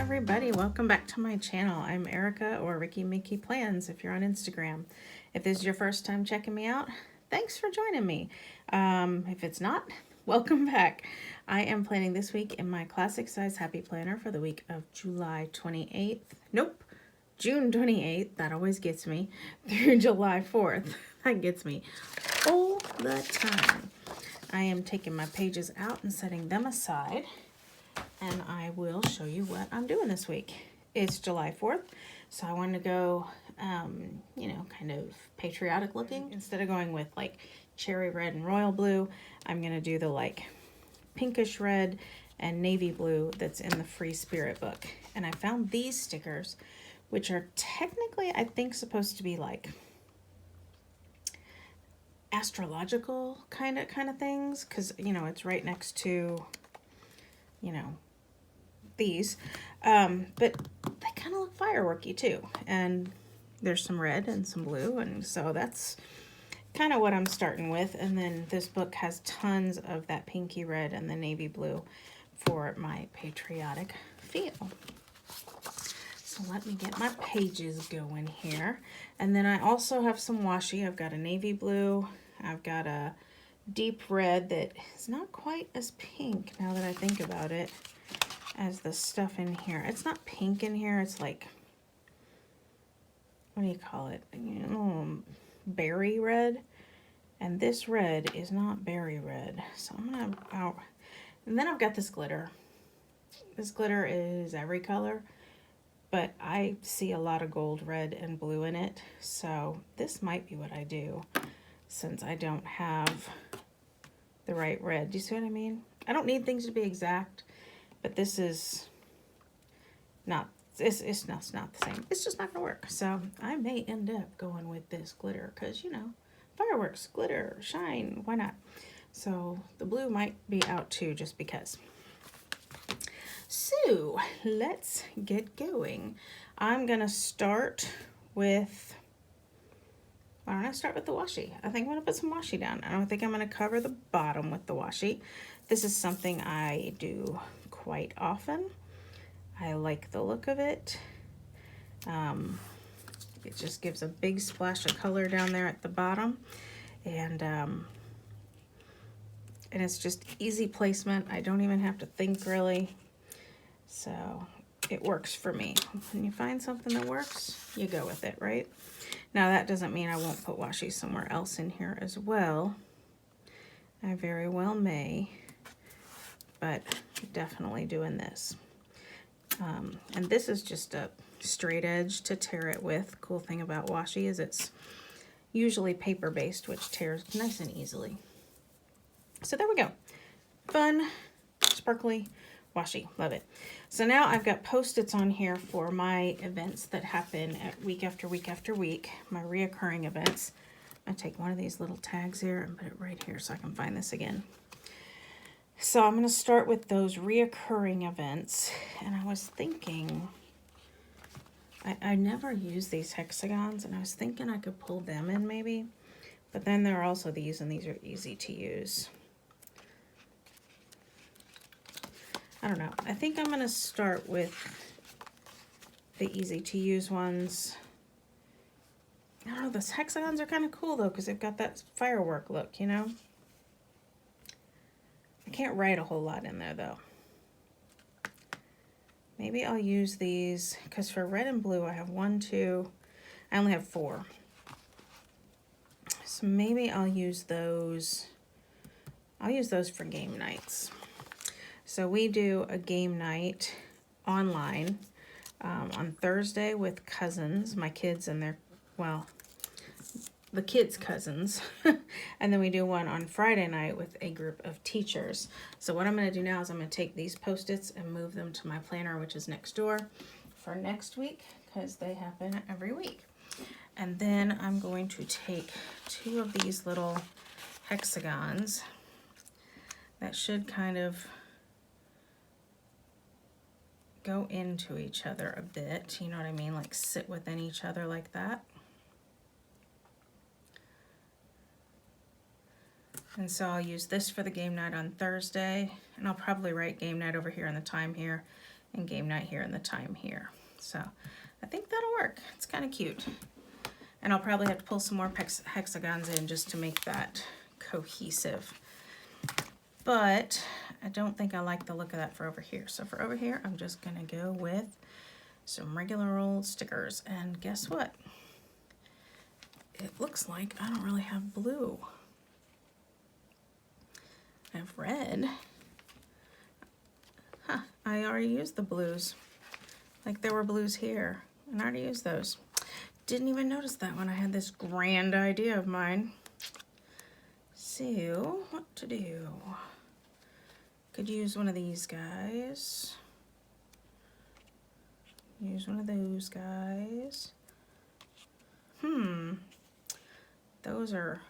everybody, welcome back to my channel. I'm Erica, or Ricky Mickey Plans if you're on Instagram. If this is your first time checking me out, thanks for joining me. If it's not, welcome back. I am planning this week in my classic size happy planner for the week of July 28th. Nope, June 28th, that always gets me, through July 4th. That gets me all the time. I am taking my pages out and setting them aside, and I will show you what I'm doing this week. It's July 4th, so I wanted to go, kind of patriotic looking. Instead of going with like cherry red and royal blue, I'm going to do the like pinkish red and navy blue that's in the Free Spirit book. And I found these stickers, which are technically, I think, supposed to be like astrological kind of things, because it's right next to these, but they kind of look fireworky too, and there's some red and some blue, and so that's kind of what I'm starting with. And then this book has tons of that pinky red and the navy blue for my patriotic feel. So let me get my pages going here. And then I also have some washi. I've got a navy blue, I've got a deep red that is not quite as pink, now that I think about it, as the stuff in here. It's not pink in here, it's like, what do you call it? Berry red. And this red is not berry red. So I'm gonna out. And then I've got this glitter. This glitter is every color, but I see a lot of gold, red, and blue in it. So this might be what I do, since I don't have the right red. Do you see what I mean? I don't need things to be exact, but this is not, it's not the same. It's just not gonna work. So I may end up going with this glitter, because fireworks, glitter, shine, why not? So the blue might be out too, just because. So let's get going. I'm gonna start with, why don't I start with the washi? I think I'm gonna put some washi down. I don't think I'm gonna cover the bottom with the washi. This is something I do quite often. I like the look of it. It just gives a big splash of color down there at the bottom. And it's just easy placement. I don't even have to think really. So it works for me. When you find something that works, you go with it, right? Now that doesn't mean I won't put washi somewhere else in here as well. I very well may, but definitely doing this. And this is just a straight edge to tear it with. Cool thing about washi is it's usually paper based, which tears nice and easily. So there we go. Fun, sparkly washi, love it. So now I've got Post-its on here for my events that happen at week after week after week, my reoccurring events. I take one of these little tags here and put it right here so I can find this again. So I'm going to start with those reoccurring events, and I was thinking, I never use these hexagons, and I was thinking I could pull them in maybe, but then there are also these, and these are easy to use. I don't know. I think I'm going to start with the easy to use ones. I don't know, those hexagons are kind of cool though, because they've got that firework look, I can't write a whole lot in there though. Maybe I'll use these, because for red and blue I have 1, 2, I only have 4. So maybe I'll use those. I'll use those for game nights. So we do a game night online on Thursday with cousins, my kids and their, well, the kids' cousins. And then we do one on Friday night with a group of teachers. So what I'm going to do now is I'm going to take these Post-its and move them to my planner, which is next door, for next week, because they happen every week. And then I'm going to take 2 of these little hexagons that should kind of go into each other a bit, you know what I mean, like sit within each other like that. And so I'll use this for the game night on Thursday, and I'll probably write game night over here in the time here and game night here and the time here. So I think that'll work. It's kind of cute. And I'll probably have to pull some more hexagons in just to make that cohesive. But I don't think I like the look of that for over here. So for over here, I'm just gonna go with some regular old stickers. And guess what? It looks like I don't really have blue. I have red. Huh, I already used the blues. Like there were blues here, and I already used those. Didn't even notice that when I had this grand idea of mine. So, what to do? Could use one of these guys. Use one of those guys. Those are,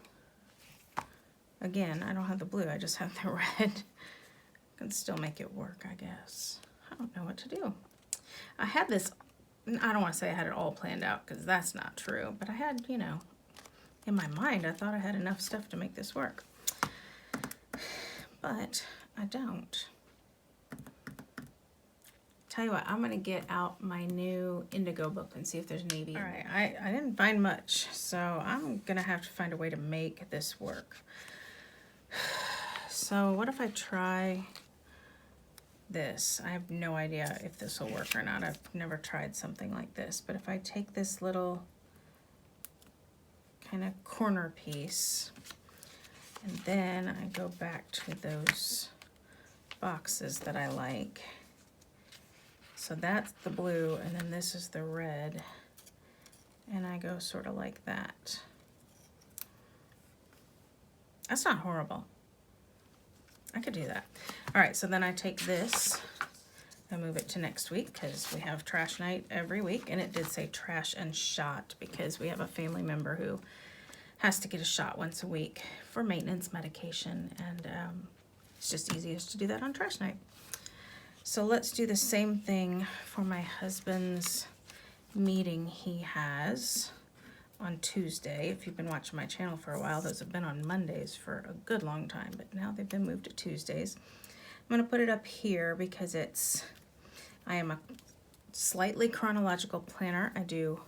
again, I don't have the blue, I just have the red. Can still make it work, I guess. I don't know what to do. I had this, I don't want to say I had it all planned out because that's not true, but I had, you know, in my mind, I thought I had enough stuff to make this work. But I don't. Tell you what, I'm gonna get out my new indigo book and see if there's navy. All right, I didn't find much, so I'm gonna have to find a way to make this work. So what if I try this? I have no idea if this will work or not. I've never tried something like this, but if I take this little kind of corner piece and then I go back to those boxes that I like. So that's the blue, and then this is the red, and I go sort of like that. That's not horrible. I could do that. All right, so then I take this and move it to next week because we have trash night every week, and it did say trash and shot because we have a family member who has to get a shot once a week for maintenance medication, and it's just easiest to do that on trash night. So let's do the same thing for my husband's meeting he has on Tuesday. If you've been watching my channel for a while, those have been on Mondays for a good long time, but now they've been moved to Tuesdays. I'm gonna put it up here because I am a slightly chronological planner. I do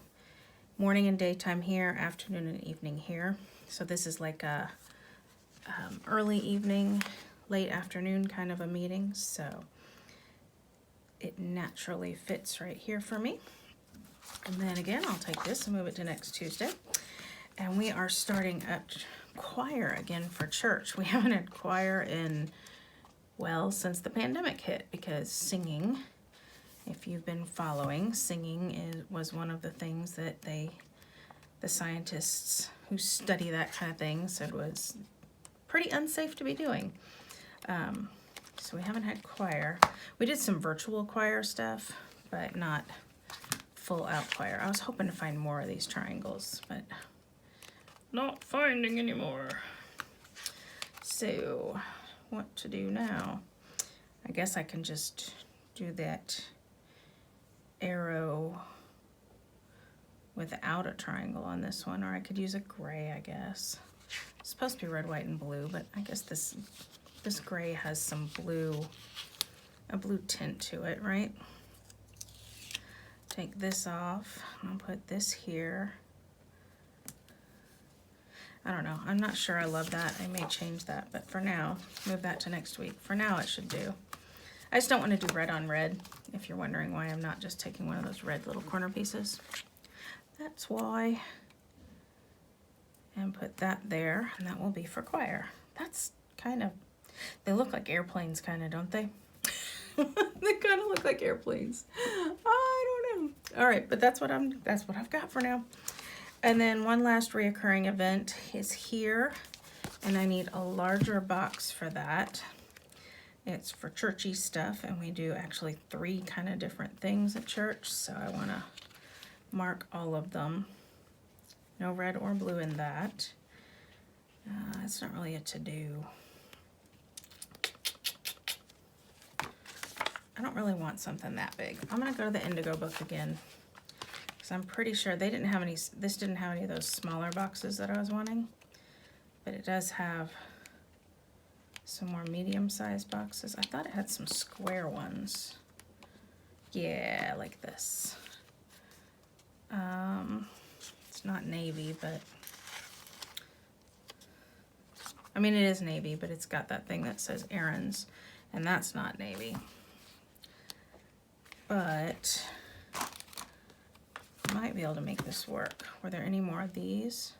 morning and daytime here, afternoon and evening here. So this is like a early evening, late afternoon kind of a meeting. So it naturally fits right here for me. And then again, I'll take this and move it to next Tuesday. And we are starting up choir again for church. We haven't had choir in, well, since the pandemic hit, because singing, if you've been following, singing was one of the things that the scientists who study that kind of thing said was pretty unsafe to be doing. So we haven't had choir. We did some virtual choir stuff, but not full out choir. I was hoping to find more of these triangles, but not finding any more. So what to do now? I guess I can just do that arrow without a triangle on this one, or I could use a gray, I guess. It's supposed to be red, white, and blue, but I guess this gray has some blue, a blue tint to it, right? Take this off, I'll put this here. I don't know, I'm not sure I love that. I may change that, but for now, move that to next week. For now, it should do. I just don't want to do red on red, if you're wondering why I'm not just taking one of those red little corner pieces. That's why. And put that there, and that will be for choir. That's kind of, they look like airplanes kind of, don't they? They kind of look like airplanes. I don't know. All right, but that's what I've got for now. And then one last reoccurring event is here, and I need a larger box for that. It's for churchy stuff, and we do actually 3 kind of different things at church, so I want to mark all of them. No red or blue in that. It's not really a to-do. I don't really want something that big. I'm gonna go to the indigo book again, because I'm pretty sure they didn't have any, this didn't have any of those smaller boxes that I was wanting, but it does have some more medium-sized boxes. I thought it had some square ones. Yeah, like this. It's not navy, but I mean, it is navy, but it's got that thing that says errands, and that's not navy. But I might be able to make this work. Were there any more of these?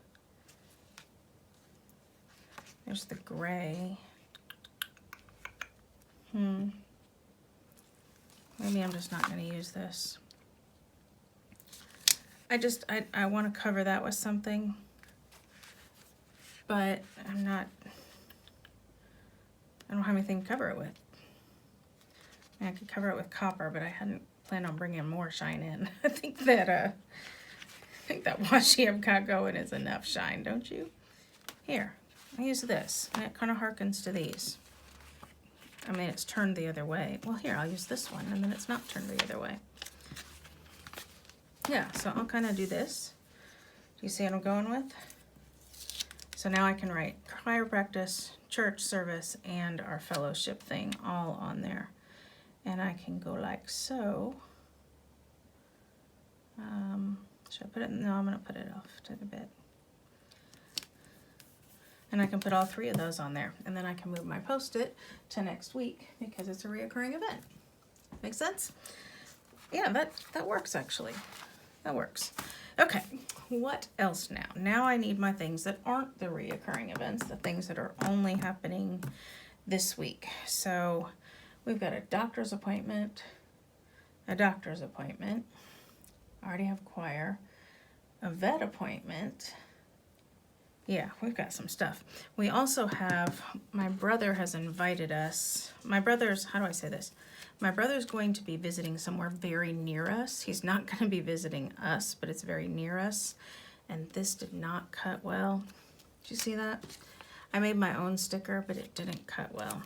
There's the gray. Maybe I'm just not going to use this. I want to cover that with something, but I don't have anything to cover it with. I mean, I could cover it with copper, but I hadn't planned on bringing more shine in. I think that washi I've got going is enough shine, don't you? Here, I use this, and it kind of harkens to these. I mean, it's turned the other way. Well, here, I'll use this one, and then it's not turned the other way. Yeah, so I'll kind of do this. Do you see what I'm going with? So now I can write choir practice, church service, and our fellowship thing all on there. And I can go like so. Should I put it? No, I'm going to put it off to the bit. And I can put all three of those on there. And then I can move my Post-it to next week because it's a reoccurring event. Make sense? Yeah, that works actually. That works. Okay, what else now? Now I need my things that aren't the reoccurring events, the things that are only happening this week. So we've got a doctor's appointment, I already have choir, a vet appointment. Yeah, we've got some stuff. We also have, my brother has invited us. My brother's, how do I say this? My brother's going to be visiting somewhere very near us. He's not going to be visiting us, but it's very near us. And this did not cut well. Did you see that? I made my own sticker, but it didn't cut well.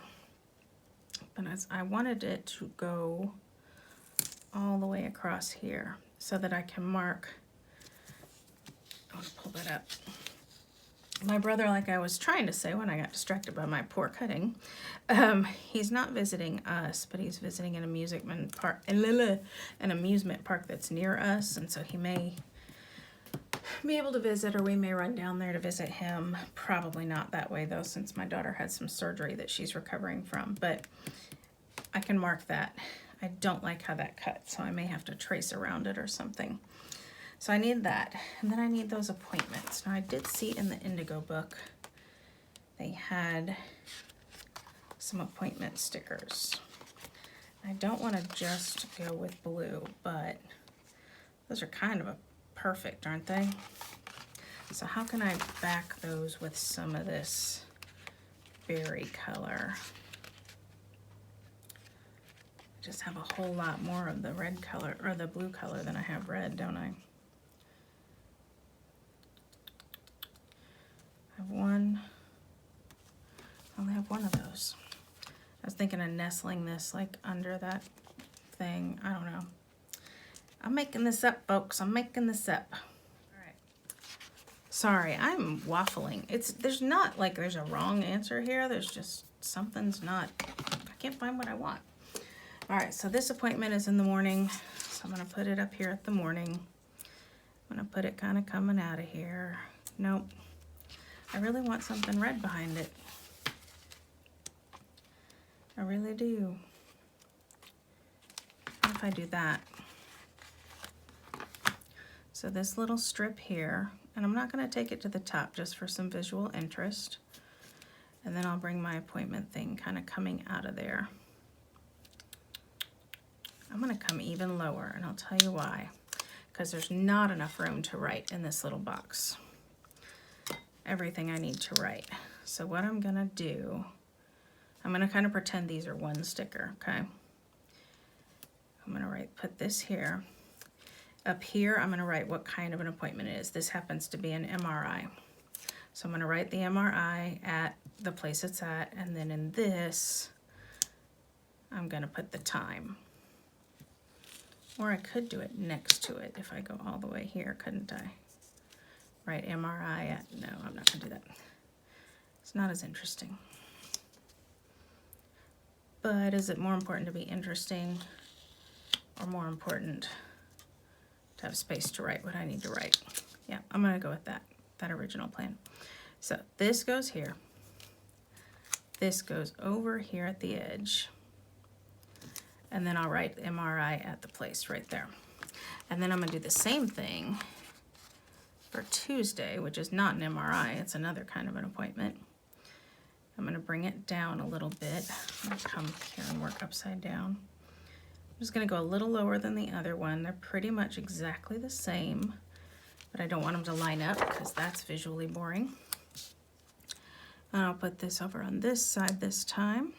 But I wanted it to go all the way across here so that I can mark. I want to pull that up. My brother, like I was trying to say when I got distracted by my poor cutting, he's not visiting us, but he's visiting an amusement park that's near us, and so he may be able to visit, or we may run down there to visit him. Probably not that way though, since my daughter had some surgery that she's recovering from, but I can mark that. I don't like how that cut, so I may have to trace around it or something. So I need that, and then I need those appointments. Now I did see in the Indigo book, they had some appointment stickers. I don't want to just go with blue, but those are kind of perfect, aren't they? So how can I back those with some of this berry color? I just have a whole lot more of the red color, or the blue color than I have red, don't I? I only have one of those. I was thinking of nestling this like under that thing. I don't know. I'm making this up, folks. I'm making this up. All right. Sorry, I'm waffling. There's not like there's a wrong answer here. There's just something's not. I can't find what I want. All right, so this appointment is in the morning. So I'm gonna put it up here at the morning. I'm gonna put it kind of coming out of here. Nope. I really want something red behind it. I really do. What if I do that? So this little strip here, and I'm not going to take it to the top just for some visual interest. And then I'll bring my appointment thing kind of coming out of there. I'm going to come even lower, and I'll tell you why. Because there's not enough room to write in this little box. Everything I need to write. So what I'm gonna do, I'm gonna kind of pretend these are one sticker, okay? I'm gonna put this here. Up here, I'm gonna write what kind of an appointment it is. This happens to be an MRI. So I'm gonna write the MRI at the place it's at, and then in this, I'm gonna put the time. Or I could do it next to it if I go all the way here, couldn't I? Right, MRI at, no, I'm not gonna do that. It's not as interesting. But is it more important to be interesting or more important to have space to write what I need to write. Yeah, I'm gonna go with that original plan. So this goes here. This goes over here at the edge. And then I'll write MRI at the place right there. And then I'm gonna do the same thing for Tuesday, which is not an MRI, it's another kind of an appointment. I'm gonna bring it down a little bit. I'm gonna come here and work upside down. I'm just gonna go a little lower than the other one. They're pretty much exactly the same, but I don't want them to line up because that's visually boring. And I'll put this over on this side this time.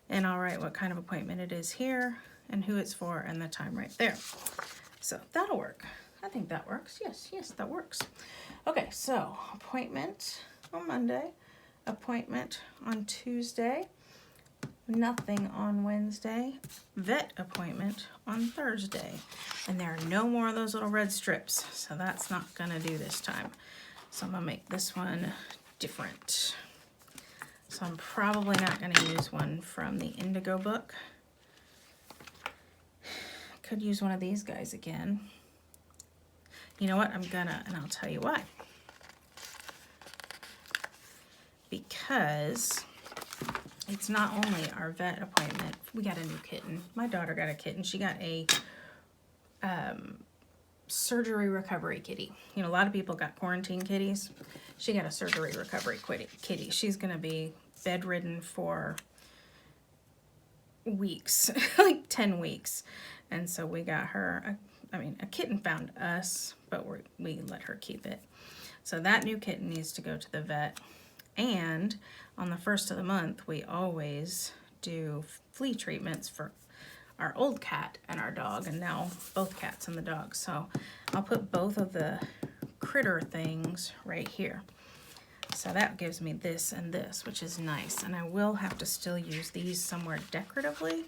And I'll write what kind of appointment it is here and who it's for and the time right there. So that'll work. I think that works. Yes, that works. Okay, so appointment on Monday, appointment on Tuesday, nothing on Wednesday, vet appointment on Thursday. And there are no more of those little red strips, so that's not gonna do this time. So I'm gonna make this one different. So I'm probably not gonna use one from the Indigo book. Could use one of these guys again. You know what, I'm gonna, and I'll tell you why. Because it's not only our vet appointment, we got a new kitten. My daughter got a kitten. She got a surgery recovery kitty. You know, a lot of people got quarantine kitties. She got a surgery recovery kitty. She's gonna be bedridden for weeks, like 10 weeks. And so we got her, a kitten found us, but we let her keep it. So that new kitten needs to go to the vet. And on the first of the month, we always do flea treatments for our old cat and our dog, and now both cats and the dog. So I'll put both of the critter things right here. So that gives me this and this, which is nice. And I will have to still use these somewhere decoratively.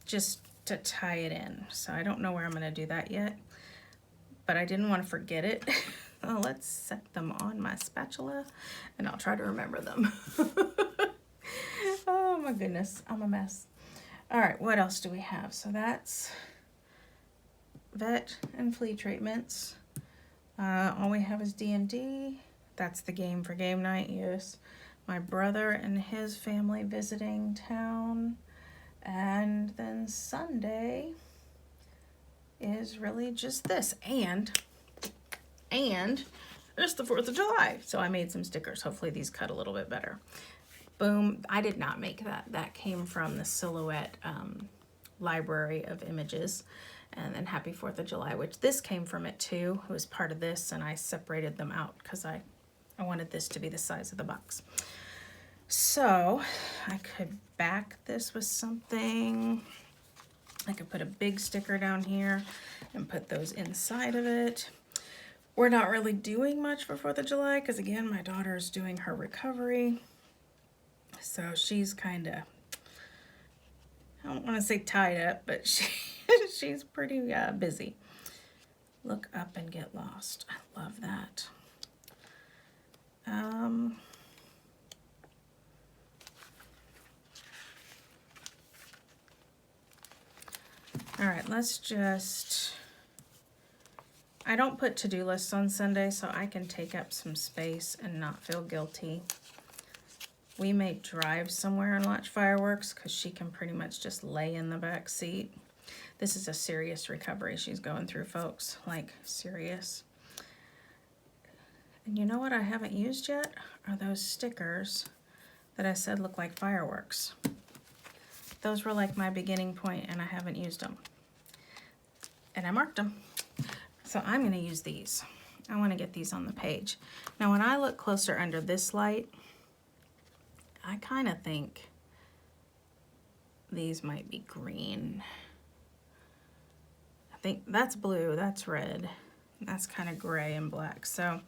Just to tie it in. So I don't know where I'm gonna do that yet, but I didn't want to forget it. Oh, let's set them on my spatula and I'll try to remember them. Oh my goodness, I'm a mess. All right, what else do we have? So that's vet and flea treatments. All we have is D&D. That's the game for game night, yes. My brother and his family visiting town. And then Sunday is really just this. And it's the 4th of July. So I made some stickers. Hopefully these cut a little bit better. Boom. I did not make that. That came from the Silhouette library of images. And then Happy 4th of July, which this came from it too. It was part of this, and I separated them out because I wanted this to be the size of the box. So I could back this with something. I could put a big sticker down here and put those inside of it. We're not really doing much for 4th of July because, again, my daughter's doing her recovery. So she's kind of, I don't want to say tied up, but she's pretty busy. Look up and get lost. I love that. All right, let's just, I don't put to-do lists on Sunday so I can take up some space and not feel guilty. We may drive somewhere and watch fireworks because she can pretty much just lay in the back seat. This is a serious recovery she's going through, folks, like serious. And you know what I haven't used yet are those stickers that I said look like fireworks. Those were like my beginning point and I haven't used them. And I marked them. So I'm gonna use these. I wanna get these on the page. Now when I look closer under this light, I kinda think these might be green. I think that's blue, that's red. That's kind of gray and black. So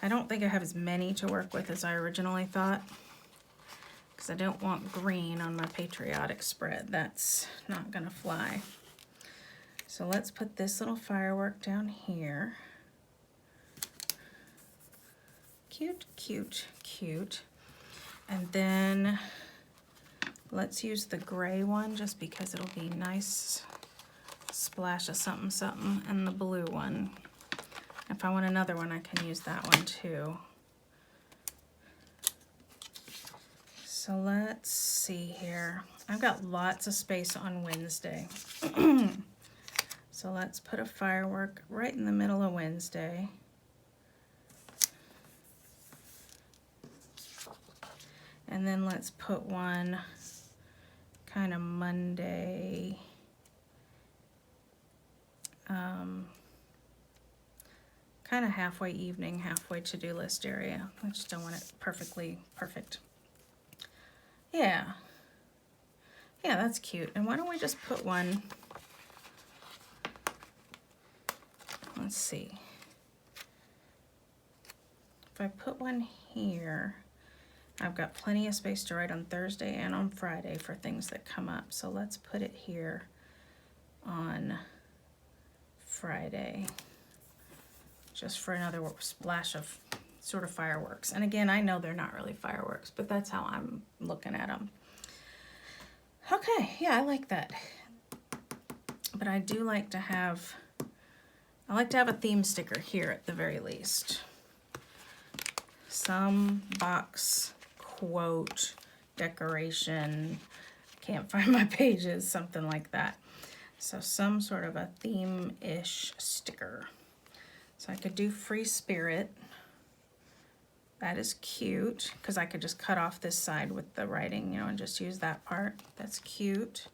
I don't think I have as many to work with as I originally thought, because I don't want green on my patriotic spread. That's not gonna fly. So let's put this little firework down here. Cute, cute, cute. And then let's use the gray one just because it'll be nice splash of something something, and the blue one. If I want another one, I can use that one too. So let's see here. I've got lots of space on Wednesday. So let's put a firework right in the middle of Wednesday. And then let's put one kind of Monday. Kind of halfway evening, halfway to-do list area. I just don't want it perfectly perfect. Yeah. Yeah, that's cute. And why don't we just put one, let's see. If I put one here, I've got plenty of space to write on Thursday and on Friday for things that come up. So let's put it here on Friday, just for another splash of sort of fireworks. And again, I know they're not really fireworks, but that's how I'm looking at them. Okay, yeah, I like that. But I do like to have, I like to have a theme sticker here at the very least. Some box, quote, decoration, can't find my pages, something like that. So some sort of a theme-ish sticker. So I could do free spirit. That is cute, because I could just cut off this side with the writing, you know, and just use that part. That's cute.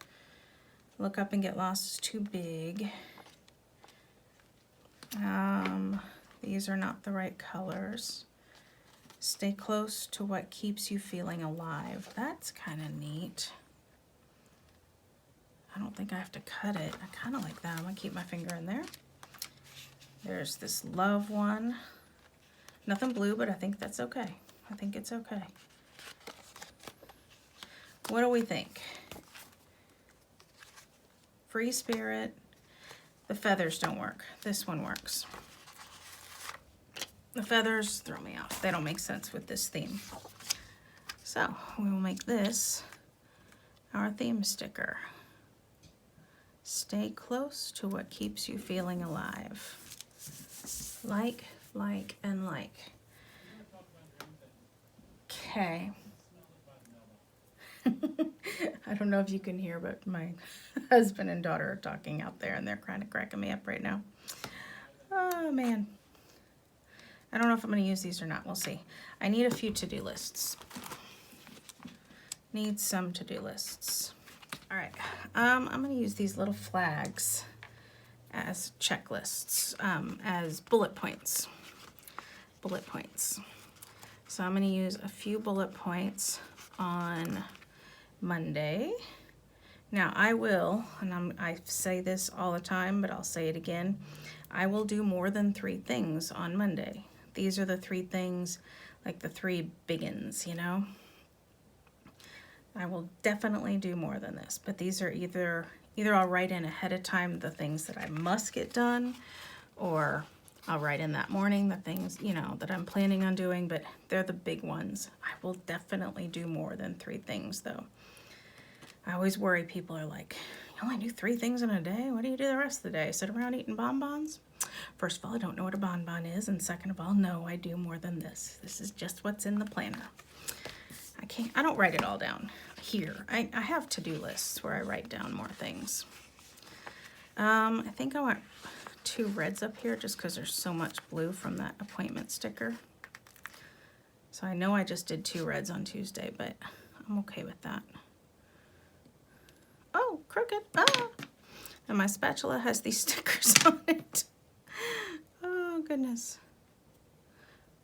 Look up and get lost is too big. These are not the right colors. Stay close to what keeps you feeling alive. That's kind of neat. I don't think I have to cut it. I kind of like that. I'm going to keep my finger in there. There's this love one. Nothing blue, but I think that's okay. I think it's okay. What do we think? Free spirit. The feathers don't work. This one works. The feathers throw me off. They don't make sense with this theme. So we will make this our theme sticker. Stay close to what keeps you feeling alive. Like, and like. Okay. I don't know if you can hear, but my husband and daughter are talking out there, and they're kind of cracking me up right now. Oh, man. I don't know if I'm going to use these or not. We'll see. I need a few to-do lists. Need some to-do lists. All right. I'm going to use these little flags as checklists, as bullet points. Bullet points. So I'm going to use a few bullet points on Monday. Now I will, and I say this all the time, but I'll say it again, I will do more than 3 things on Monday. These are the 3 things, like the 3 biggins, you know. I will definitely do more than this, but these are either I'll write in ahead of time the things that I must get done, or I'll write in that morning the things, you know, that I'm planning on doing, but they're the big ones. I will definitely do more than 3 things though. I always worry people are like, you only do 3 things in a day? What do you do the rest of the day? Sit around eating bonbons? First of all, I don't know what a bonbon is, and second of all, no, I do more than this. This is just what's in the planner. I don't write it all down here. I have to-do lists where I write down more things. I think I want 2 reds up here just because there's so much blue from that appointment sticker. So I know I just did 2 reds on Tuesday, but I'm okay with that. Oh, crooked. Ah! And my spatula has these stickers on it. Oh, goodness.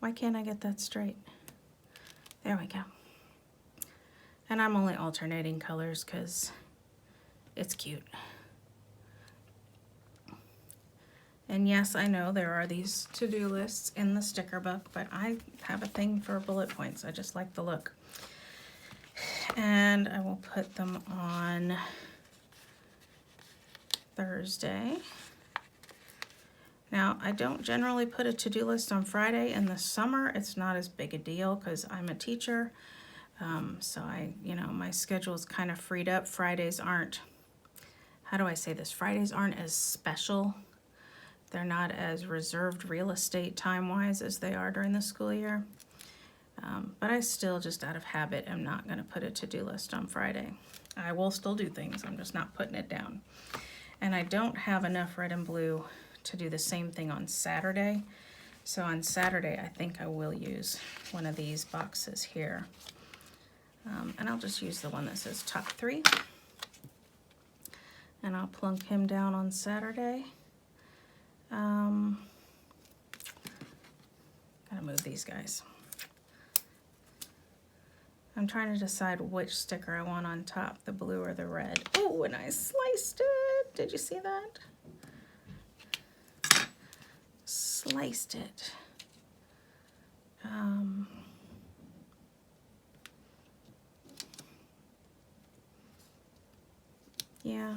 Why can't I get that straight? There we go. And I'm only alternating colors because it's cute. And yes, I know there are these to-do lists in the sticker book, but I have a thing for bullet points. I just like the look. And I will put them on Thursday. Now, I don't generally put a to-do list on Friday. In the summer, it's not as big a deal because I'm a teacher. So my schedule is kind of freed up. Fridays aren't, how do I say this? Fridays aren't as special. They're not as reserved real estate time-wise as they are during the school year. But I still, just out of habit, am not going to put a to-do list on Friday. I will still do things. I'm just not putting it down. And I don't have enough red and blue to do the same thing on Saturday. So on Saturday, I think I will use one of these boxes here. And I'll just use the one that says top 3. And I'll plunk him down on Saturday. Gotta move these guys. I'm trying to decide which sticker I want on top, the blue or the red. Oh, and I sliced it. Did you see that? Sliced it. Yeah.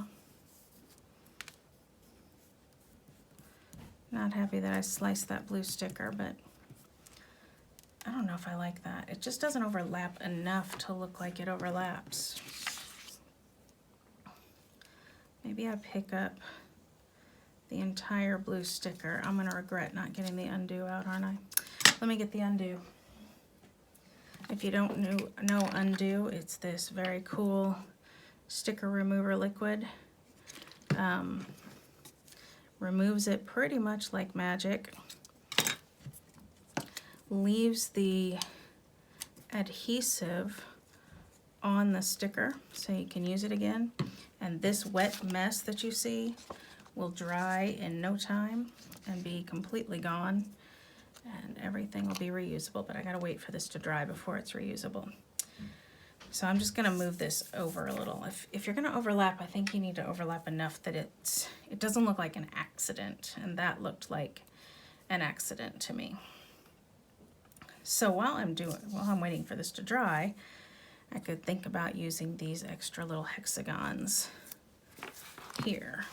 Not happy that I sliced that blue sticker, but I don't know if I like that. It just doesn't overlap enough to look like it overlaps. Maybe I pick up the entire blue sticker. I'm gonna regret not getting the undo out, aren't I? Let me get the undo. If you don't know undo, it's this very cool sticker remover liquid. Removes it pretty much like magic. Leaves the adhesive on the sticker so you can use it again. And this wet mess that you see will dry in no time and be completely gone. And everything will be reusable, but I gotta wait for this to dry before it's reusable. So I'm just gonna move this over a little. If you're gonna overlap, I think you need to overlap enough that it doesn't look like an accident, and that looked like an accident to me. So while I'm waiting for this to dry, I could think about using these extra little hexagons here.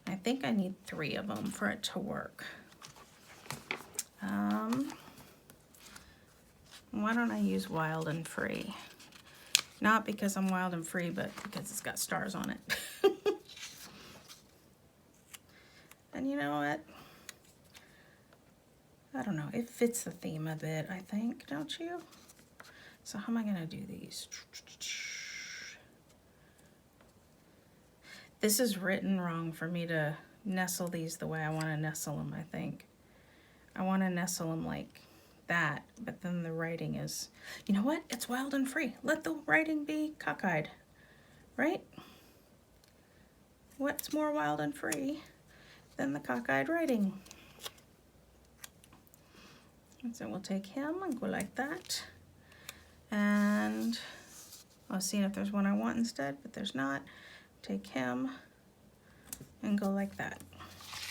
I think I need 3 of them for it to work. Why don't I use Wild and Free? Not because I'm wild and free, but because it's got stars on it. And you know what? I don't know, it fits the theme a bit, I think, don't you? So how am I gonna do these? This is written wrong for me to nestle these the way I wanna nestle them, I think. I wanna nestle them like that, but then the writing is, you know what? It's wild and free. Let the writing be cockeyed, right? What's more wild and free than the cockeyed writing? And so we'll take him and go like that. And I was seeing if there's one I want instead, but there's not. Take him and go like that.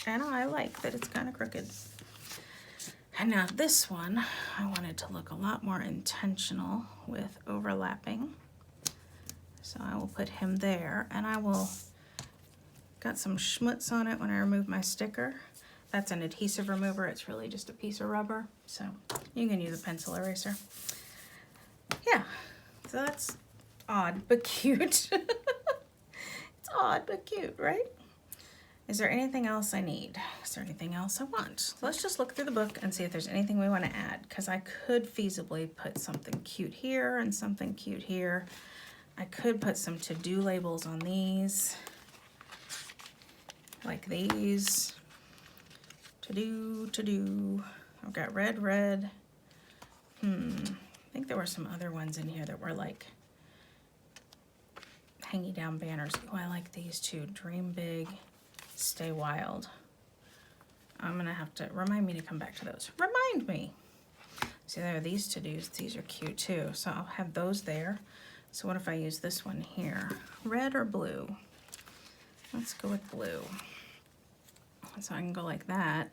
And I like that it's kind of crooked. And now this one, I wanted to look a lot more intentional with overlapping. So I will put him there, and I will, got some schmutz on it when I remove my sticker. That's an adhesive remover. It's really just a piece of rubber. So you can use a pencil eraser. Yeah, so that's odd but cute. It's odd but cute, right? Is there anything else I need? Is there anything else I want? Let's just look through the book and see if there's anything we want to add, because I could feasibly put something cute here and something cute here. I could put some to-do labels on these, like these. To-do. I've got red. I think there were some other ones in here that were like hanging down banners. Oh, I like these too. Dream big. Stay wild. I'm gonna have to remind me to come back to those. Remind me. See, there are these to-dos. These are cute too. So I'll have those there. So what if I use this one here? Red or blue? Let's go with blue. So I can go like that.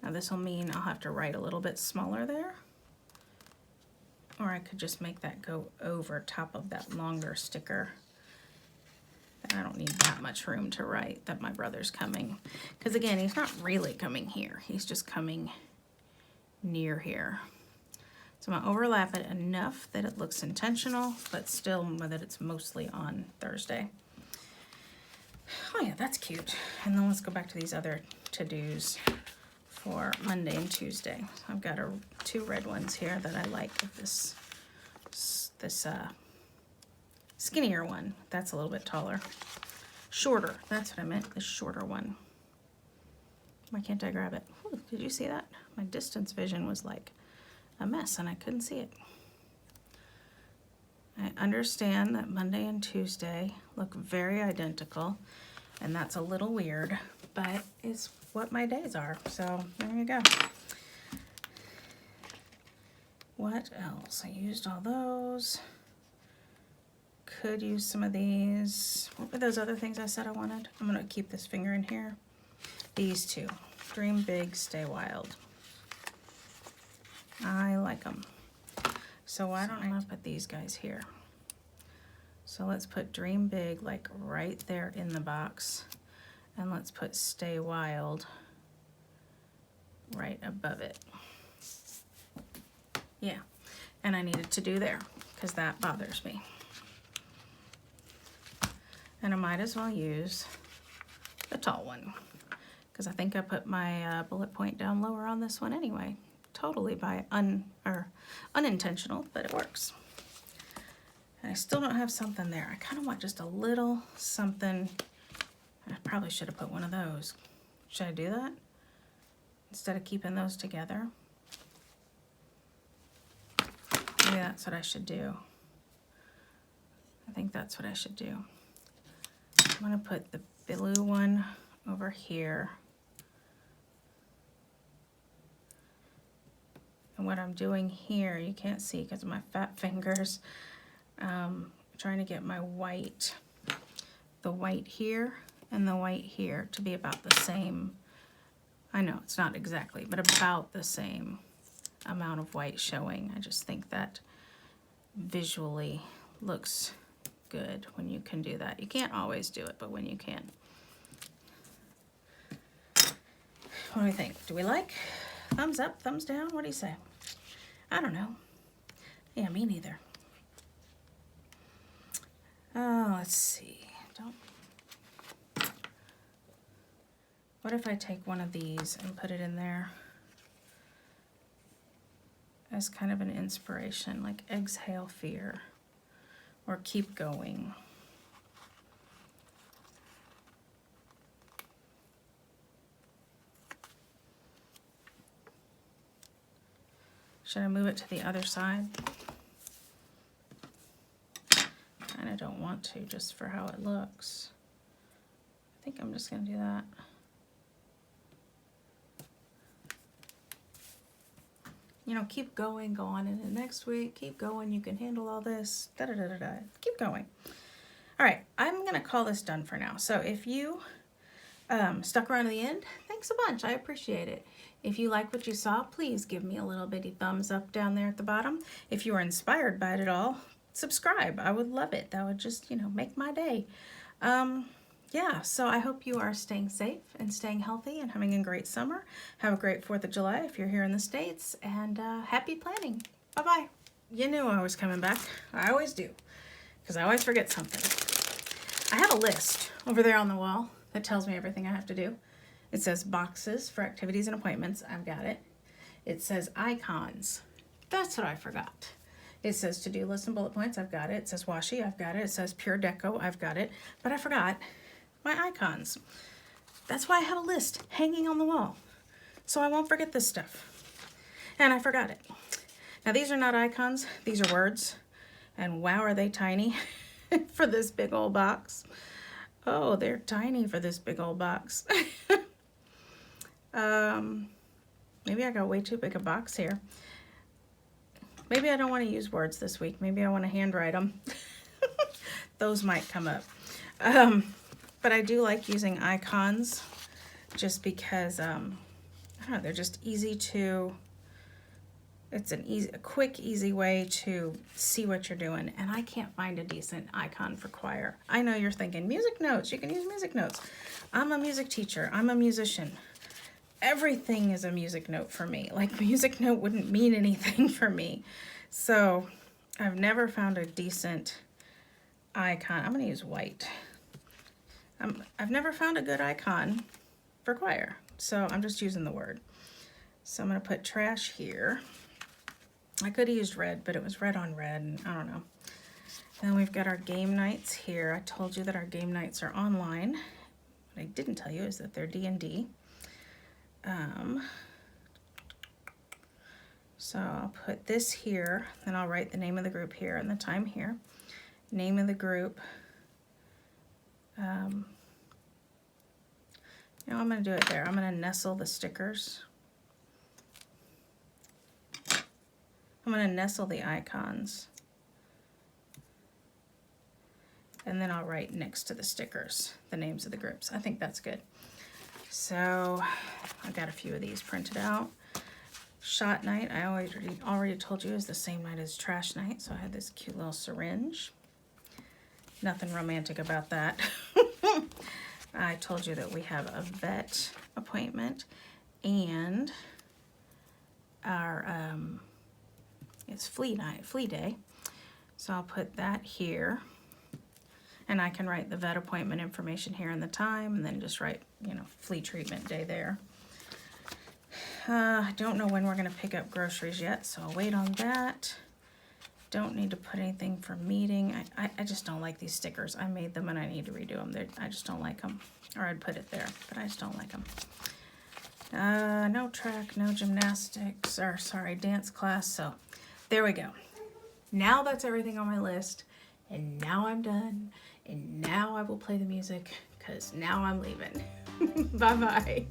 Now this will mean I'll have to write a little bit smaller there. Or I could just make that go over top of that longer sticker. I don't need that much room to write that my brother's coming. Because again, he's not really coming here. He's just coming near here. So I'm going to overlap it enough that it looks intentional, but still that it's mostly on Thursday. Oh yeah, that's cute. And then let's go back to these other to-dos for Monday and Tuesday. I've got two red ones here that I like with this skinnier one. That's a little bit taller. Shorter, that's what I meant, the shorter one. Why can't I grab it? Ooh, did you see that? My distance vision was like a mess and I couldn't see it. I understand that Monday and Tuesday look very identical, and that's a little weird, but it's what my days are, so there you go. What else? I used all those. Could use some of these. What were those other things I said I wanted? I'm gonna keep this finger in here. These two. Dream big, stay wild. I like them. So why don't I put these guys here? So let's put dream big like right there in the box. And let's put stay wild right above it. Yeah, and I needed to do there because that bothers me. And I might as well use the tall one because I think I put my bullet point down lower on this one anyway. Totally by unintentional, but it works. And I still don't have something there. I kind of want just a little something. I probably should have put one of those. Should I do that instead of keeping those together? Maybe that's what I should do. I think that's what I should do. I'm going to put the blue one over here. And what I'm doing here, you can't see because of my fat fingers, trying to get my white, the white here and the white here to be about the same. I know it's not exactly, but about the same amount of white showing. I just think that visually looks good when you can do that. You can't always do it, but when you can. What do we think? Do we like? Thumbs up, thumbs down? What do you say? I don't know. Yeah, me neither. Oh, let's see. What if I take one of these and put it in there as kind of an inspiration, like exhale fear or keep going. Should I move it to the other side? Kind of don't want to, just for how it looks. I think I'm just going to do that. You know, keep going, go on into next week, keep going, you can handle all this, da-da-da-da-da, keep going. All right, I'm going to call this done for now. So if you stuck around to the end, thanks a bunch, I appreciate it. If you like what you saw, please give me a little bitty thumbs up down there at the bottom. If you were inspired by it at all, subscribe. I would love it. That would just, you know, make my day. Yeah, so I hope you are staying safe and staying healthy and having a great summer. Have a great 4th of July if you're here in the States, and happy planning. Bye-bye. You knew I was coming back. I always do, because I always forget something. I have a list over there on the wall that tells me everything I have to do. It says boxes for activities and appointments. I've got it. It says icons. That's what I forgot. It says to-do list and bullet points. I've got it. It says washi. I've got it. It says pure deco. I've got it. But I forgot my icons. That's why I have a list hanging on the wall, so I won't forget this stuff. And I forgot it. Now these are not icons. These are words. And wow, are they tiny for this big old box. Oh, they're tiny for this big old box. Maybe I got way too big a box here. Maybe I don't want to use words this week. Maybe I want to handwrite them. Those might come up. But I do like using icons just because, I don't know, they're just easy to It's a quick, easy way to see what you're doing. And I can't find a decent icon for choir. I know you're thinking, music notes, you can use music notes. I'm a music teacher, I'm a musician. Everything is a music note for me. Like, music note wouldn't mean anything for me. So I've never found a decent icon. I'm gonna use white. I've never found a good icon for choir. So I'm just using the word. So I'm gonna put trash here. I could have used red, but it was red on red, and I don't know. Then we've got our game nights here. I told you that our game nights are online. What I didn't tell you is that they're D&D. So I'll put this here, then I'll write the name of the group here and the time here. Name of the group. I'm gonna do it there. I'm gonna nestle the stickers. I'm going to nestle the icons, and then I'll write next to the stickers the names of the groups. I think that's good. So I've got a few of these printed out. Shot night, I already told you, is the same night as trash night, so I had this cute little syringe. Nothing romantic about that. I told you that we have a vet appointment, and our it's flea day. So I'll put that here, and I can write the vet appointment information here and the time, and then just write, flea treatment day there. I don't know when we're gonna pick up groceries yet, so I'll wait on that. Don't need to put anything for meeting. I just don't like these stickers. I made them and I need to redo them. I just don't like them. Or I'd put it there, but I just don't like them. No track, no gymnastics, or sorry, dance class. So there we go. Now that's everything on my list, and now I'm done, and now I will play the music, because now I'm leaving. Bye-bye.